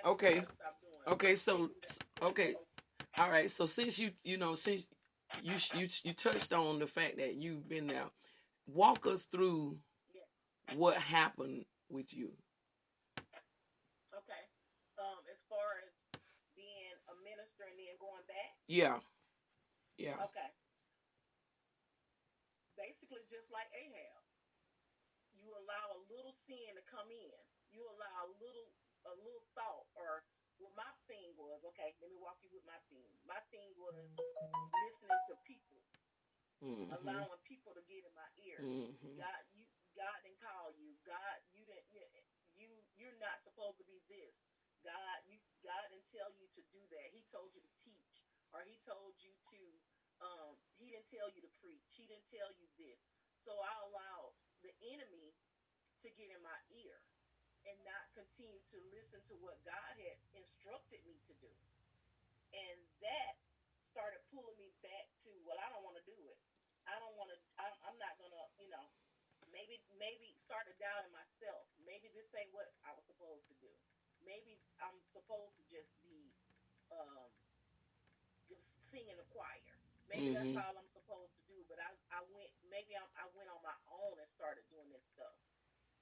Okay. Okay. So okay. All right. So since since you touched on the fact that you've been there, walk us through what happened with you. Okay. As far as being a minister and then going back. Yeah. Yeah. Okay. Basically, just like Ahab, you allow a little sin to come in. You allow a little thought or what my thing was. Okay, let me walk you with my thing. My thing was listening to people, Mm-hmm. allowing people to get in my ear. Mm-hmm. God didn't call you. God, you're not supposed to be this. God didn't tell you to do that. He told you to teach, or he told you to. He didn't tell you to preach. He didn't tell you this. So I allowed the enemy to get in my ear and not continue to listen to what God had instructed me to do. And that started pulling me back to, well, I don't want to do it. I don't want to. I'm not gonna. Maybe started doubting myself. Maybe this ain't what I was supposed to do. Maybe I'm supposed to just be um, just singing a choir. Maybe that's Mm-hmm. all I'm supposed to do. But I went. Maybe I went on my own and started doing this stuff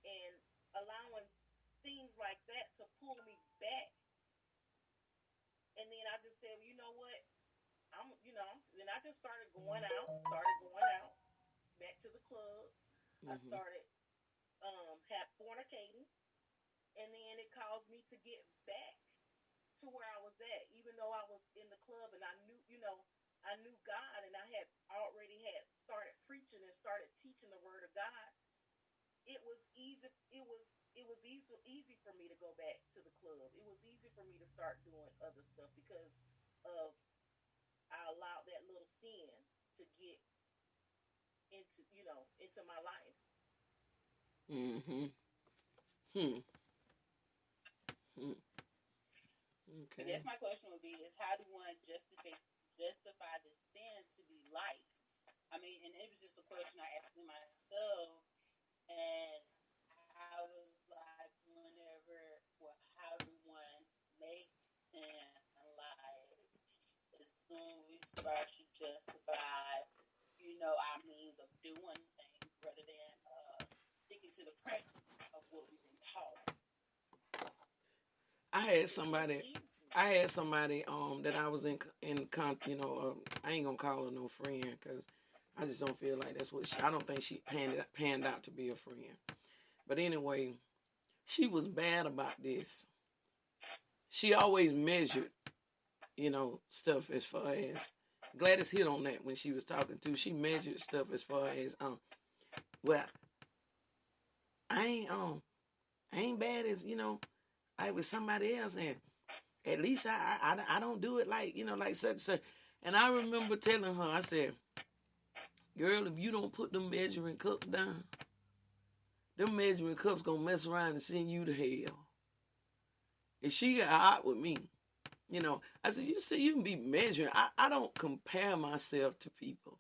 and allowing things like that to pull me back. And then I just said, well, you know what? Then I just started going out back to the clubs. I Mm-hmm. started had fornicating, and then it caused me to get back to where I was at, even though I was in the club and I knew God and I had already had started preaching and started teaching the word of God. It was easy. It was easy for me to go back to the club. It was easy for me to start doing other stuff because of I allowed that little sin to get into my life. Mm-hmm. Hmm. Hmm. I Okay. guess my question would be: is how do one justify the sin to be light? I mean, and it was just a question I asked myself, and I was like, whenever, well, how do one make sin light? As soon as we start to justify, our means of doing things rather than sticking to the principles of what we've been taught. I had It was somebody. easy. I had somebody that I was I ain't gonna call her no friend because I just don't feel like that's what I don't think she panned out to be a friend. But anyway, she was bad about this. She always measured, stuff as far as Gladys hit on that when she was talking to. She measured stuff as far as well, I ain't I ain't bad as I was somebody else, and at least I don't do it like like such and such. And I remember telling her, I said, "Girl, if you don't put them measuring cups down, them measuring cups gonna mess around and send you to hell." And she got hot with me. I said, you see, you can be measuring. I don't compare myself to people.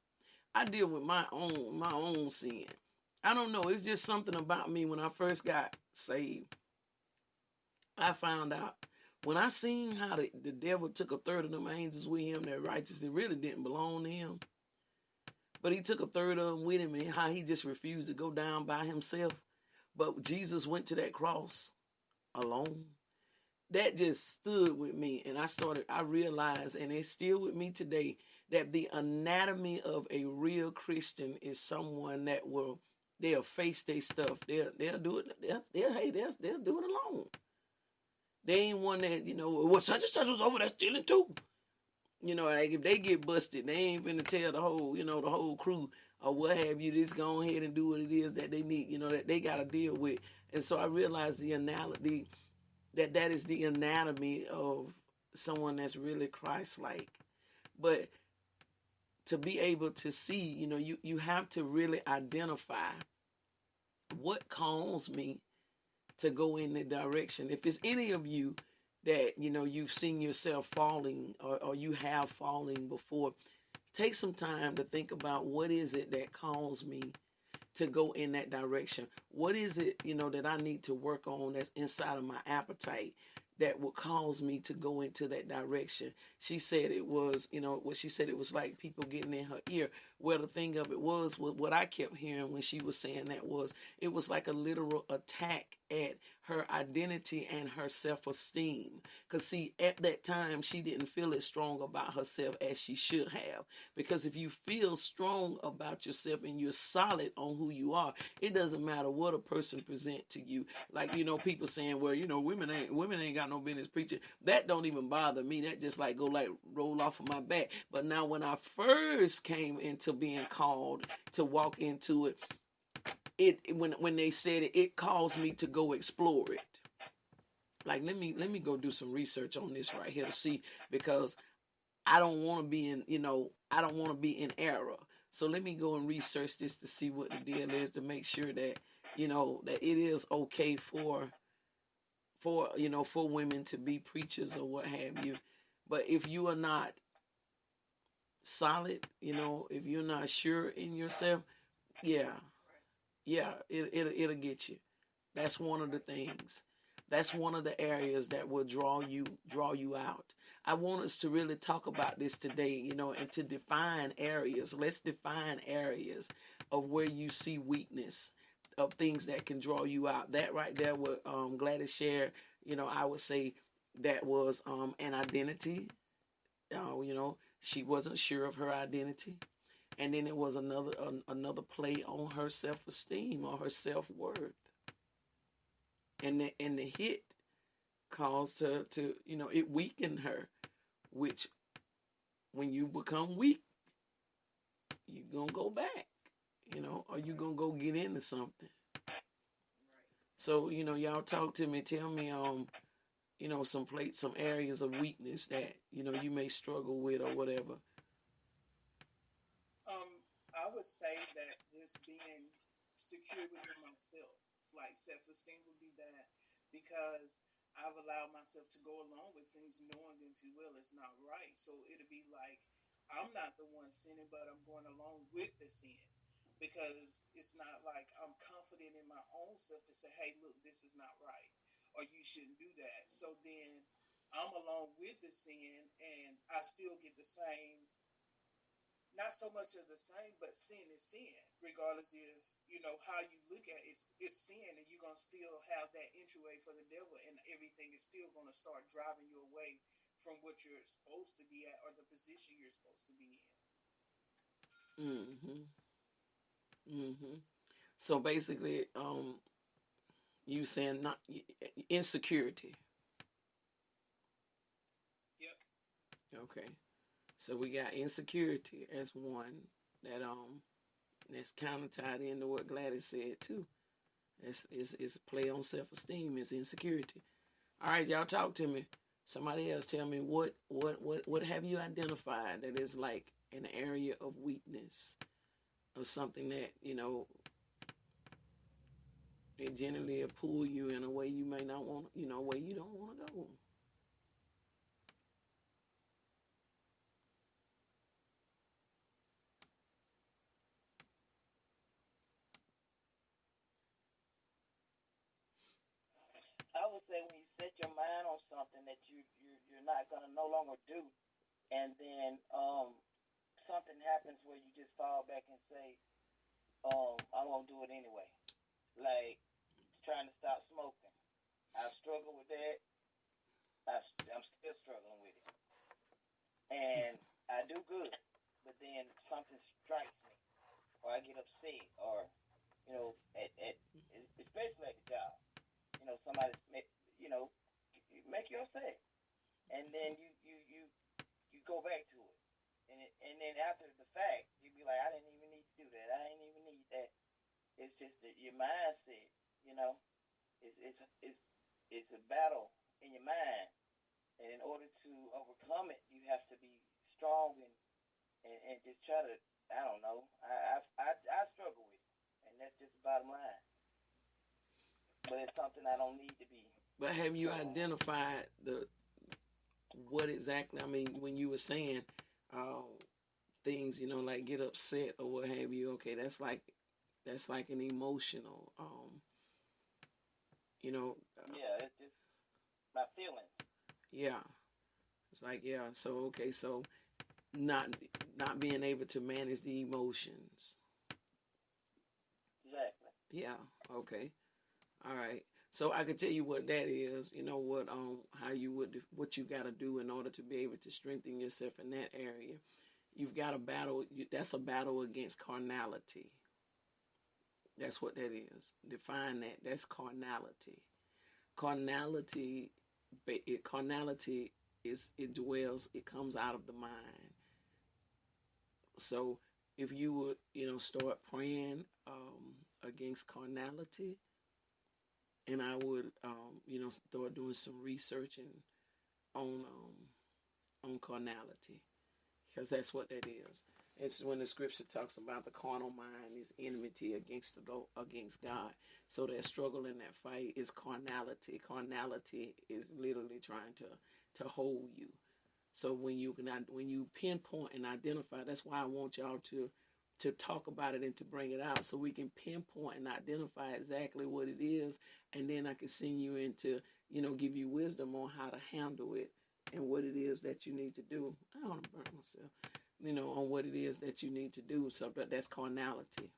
I deal with my own sin. I don't know. It's just something about me. When I first got saved, I found out when I seen how the devil took a third of them angels with him that righteously really didn't belong to him. But he took a third of them with him, and how he just refused to go down by himself. But Jesus went to that cross alone. That just stood with me, and I realized, and it's still with me today, that the anatomy of a real Christian is someone that they'll face their stuff. They'll do it. They'll do it alone. They ain't one that well, such and such was over there stealing too. Like if they get busted, they ain't finna tell the whole crew or what have you. Just go ahead and do what it is that they need. That they got to deal with. And so I realized the analogy that is the anatomy of someone that's really Christ-like. But to be able to see, you have to really identify what caused me to go in the direction. If it's any of you that, you've seen yourself falling or you have falling before, take some time to think about what is it that caused me to go in that direction. What is it, that I need to work on that's inside of my appetite? that would cause me to go into that direction. She said it was, what she said, it was like people getting in her ear. Well, the thing of it was, what I kept hearing when she was saying that was, it was like a literal attack at her identity and her self-esteem. Because, see, at that time, she didn't feel as strong about herself as she should have. Because if you feel strong about yourself and you're solid on who you are, it doesn't matter what a person present to you. Like, people saying, well, women ain't got no business preaching. That don't even bother me. That just like roll off of my back. But now when I first came into being called to walk into it, when they said it caused me to go explore it. Like, let me go do some research on this right here to see, because I don't want to be I don't want to be in error. So let me go and research this to see what the deal is, to make sure that, that it is okay for women to be preachers or what have you. But if you are not solid, if you're not sure in yourself, yeah, it'll get you. That's one of the things. That's one of the areas that will draw you out. I want us to really talk about this today, and to define areas. Let's define areas of where you see weakness, of things that can draw you out. That right there, what Gladys shared, I would say that was an identity. She wasn't sure of her identity. And then it was another play on her self-esteem or her self-worth. And the hit caused her to, it weakened her, which when you become weak, you're going to go back, or you're going to go get into something. So, y'all talk to me, tell me, some areas of weakness that, you may struggle with or whatever. I would say that just being secure within myself, like self-esteem would be that, because I've allowed myself to go along with things knowing them too well it's not right. So it'll be like I'm not the one sinning, but I'm going along with the sin, because it's not like I'm confident in my own self to say, hey, look, this is not right, or you shouldn't do that. So then I'm along with the sin, and I still get the same, not so much of the same, but sin is sin, regardless if how you look at it, it's sin, and you're gonna still have that entryway for the devil, and everything is still gonna start driving you away from what you're supposed to be at or the position you're supposed to be in. So basically, you saying not insecurity. Yep. Okay. So we got insecurity as one that's kind of tied into what Gladys said too. It's a play on self-esteem. It's insecurity. All right, y'all talk to me. Somebody else tell me what have you identified that is like an area of weakness, or something that it generally will pull you in a way you may not want, a way you don't want to go. I would say when you set your mind on something that you're not gonna no longer do, and then something happens where you just fall back and say, I won't do it anyway. Like trying to stop smoking. I've struggled with that. I'm still struggling with it, and I do good, but then something strikes me, or I get upset, or especially at the job, somebody make you upset, and then you go back to it, and then after the fact, you be like, I didn't even need to do that. I didn't even need that. It's just that your mindset, it's it's it's it's a battle in your mind, and in order to overcome it, you have to be strong and just try to. I don't know. I struggle with it, and that's just the bottom line. But it's something I don't need to be. But have you identified what exactly? I mean, when you were saying things, like get upset or what have you. Okay, that's like an emotional, Yeah, it's just my feelings. Yeah. It's like, yeah. So, okay. So not being able to manage the emotions. Exactly. Yeah. Okay. All right. So I can tell you what that is. You know what? How you would what you got to do in order to be able to strengthen yourself in that area. You've got a battle. That's a battle against carnality. That's what that is. Define that. That's carnality. Carnality. Carnality is it dwells. It comes out of the mind. So if you would, start praying against carnality, and I would, start doing some researching on carnality, because that's what that is. It's when the scripture talks about the carnal mind is enmity against God. So that struggle in that fight is carnality. Carnality is literally trying to hold you. So when you pinpoint and identify, that's why I want y'all to talk about it and to bring it out, so we can pinpoint and identify exactly what it is, and then I can send you into, give you wisdom on how to handle it and what it is that you need to do. I don't want to burn myself, on what it is that you need to do. So that's carnality.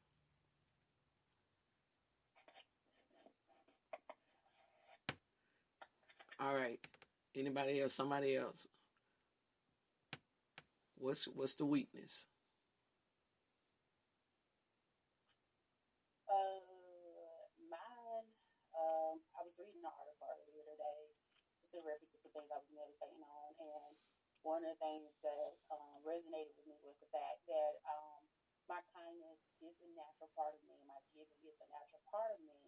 All right. Anybody else? Somebody else? What's the weakness? Mine. I was reading an article earlier today, just in reference to some things I was meditating on, and one of the things that resonated with me was the fact that my kindness is a natural part of me, and my giving is a natural part of me.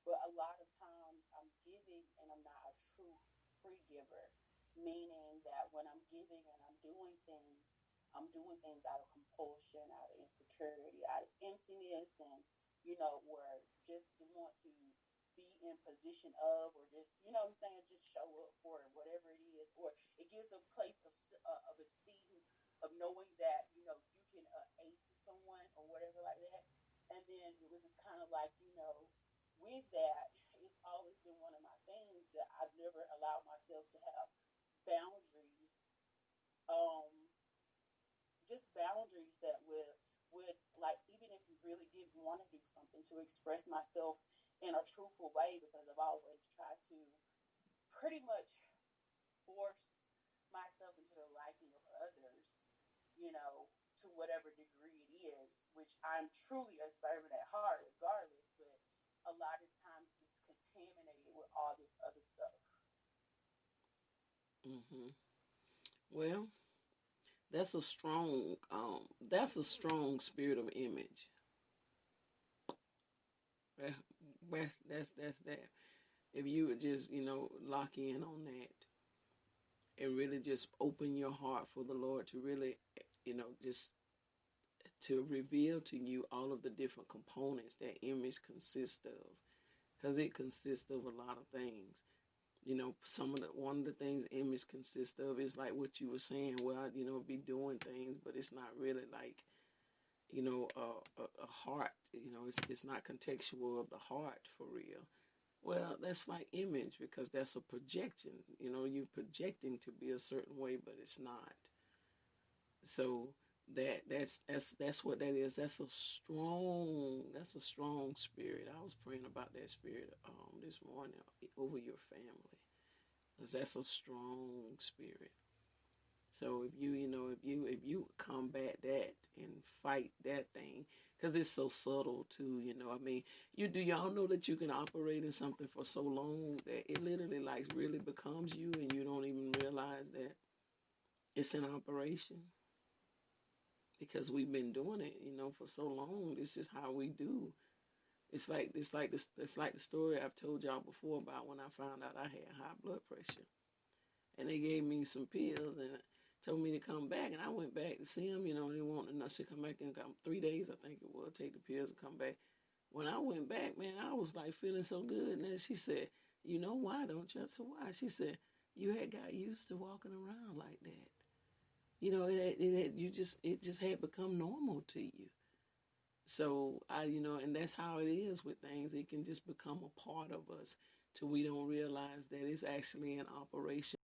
But a lot of times I'm giving and I'm not a true free giver, meaning that when I'm giving and I'm doing things out of compulsion, out of insecurity, out of emptiness, and where just to want to be in position of, or just, what I'm saying, just show up for it, whatever it is, or it gives a place of esteem, of knowing that, you can aid to someone or whatever like that. And then it was just kind of like, with that, it's always been one of my things that I've never allowed myself to have boundaries, um, just boundaries that would like, even if you really did want to do something, to express myself in a truthful way, because I've always tried to pretty much force myself into the liking of others, to whatever degree it is, which I'm truly a servant at heart regardless, but a lot of times it's contaminated with all this other stuff. Hmm. Well, that's a strong spirit of image. That's that. If you would just, lock in on that and really just open your heart for the Lord to really, just to reveal to you all of the different components that image consists of, because it consists of a lot of things. One of the things image consists of is like what you were saying. Well, be doing things, but it's not really like, a heart. It's not contextual of the heart for real. Well, that's like image, because that's a projection. You're projecting to be a certain way, but it's not. So that's what that is. That's a strong spirit. I was praying about that spirit this morning over your family, because that's a strong spirit. So if you combat that and fight that thing, because it's so subtle too. I mean, y'all know that you can operate in something for so long that it literally like really becomes you, and you don't even realize that it's an operation, because we've been doing it, for so long. This is how we do. It's like the story I've told y'all before about when I found out I had high blood pressure, and they gave me some pills and told me to come back, and I went back to see them. They wanted us to come back in 3 days, I think it was, take the pills and come back. When I went back, man, I was like feeling so good. And then she said, "You know why, don't you?" I said, "Why?" She said, "You had got used to walking around like that. It just had become normal to you." So and that's how it is with things. It can just become a part of us till we don't realize that it's actually in operation.